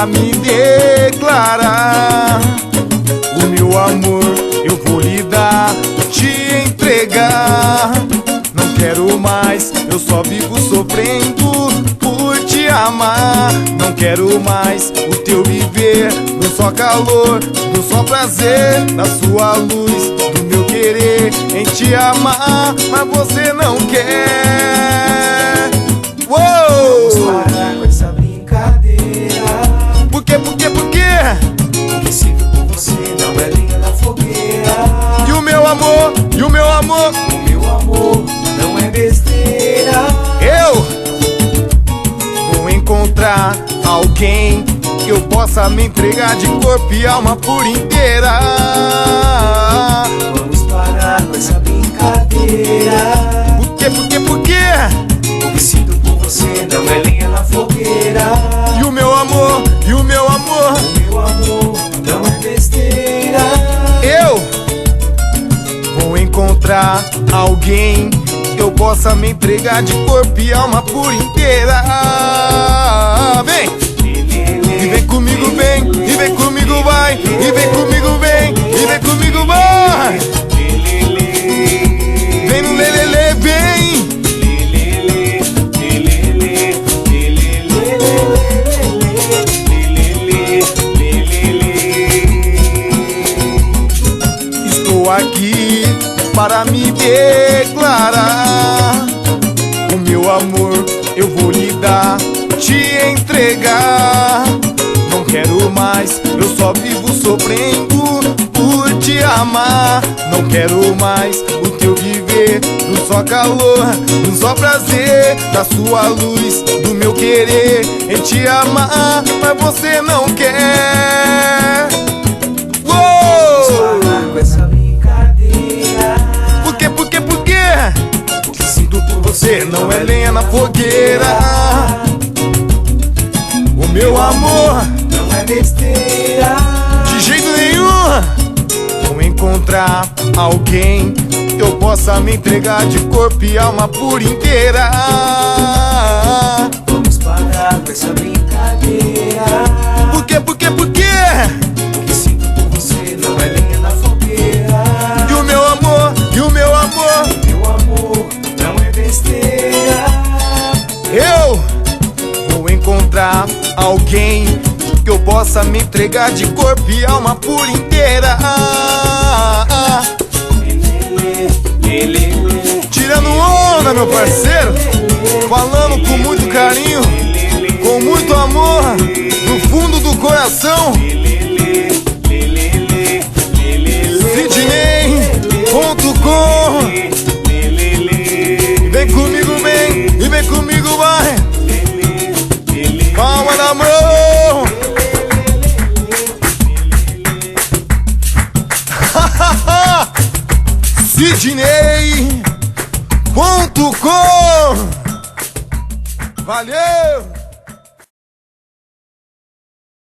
para me declarar. O meu amor eu vou lhe dar, te entregar. Não quero mais, eu só vivo sofrendo por te amar. Não quero mais o teu viver no só calor, no só prazer, na sua luz, do meu querer em te amar. Mas você não quer. Uou! Vamos parar com essa brincadeira. Por quê? Por quê? Por quê? O que sinto por você não é lenha na fogueira. E o meu amor? E o meu amor? O meu amor não é besteira. Eu vou encontrar alguém que eu possa me entregar de corpo e alma por inteira. Vamos parar com essa brincadeira. Por quê? Por quê? Por quê? O que sinto por você não é lenha na fogueira. E o meu amor? E o meu amor? O meu amor não é besteira. Eu vou encontrar alguém que eu possa me entregar de corpo e alma por inteira. Vem! E vem comigo, vem! E vem comigo, vai! E vem comigo, vem! E vem comigo, vai! Vem no lelele, vem! Estou aqui para me declarar. O meu amor eu vou lhe dar, te entregar. Não quero mais, eu só vivo sofrendo por te amar. Não quero mais o teu viver no só calor, no só prazer, da sua luz, do meu querer em te amar. Mas você não quer. Vamos parar com essa brincadeira. Por quê? Por quê? Por quê? O que sinto por Você não é lenha na fogueira. O meu amor, não é besteira. de jeito nenhum. Vou encontrar alguém que eu possa me entregar de corpo e alma por inteira. Vamos parar com essa brincadeira. Por quê? Por quê? Por quê? O que sinto por você não é lenha na fogueira. E o meu amor? E o meu amor? O meu amor não é besteira. Eu vou encontrar alguém que eu possa me entregar de corpo e alma por inteira. Tirando onda, meu parceiro, falando com muito carinho, com muito amor, no fundo do coração. Sidney.com. Vem comigo, vem, e vem comigo, vai. Palma na mão. Sidney.com. Valeu!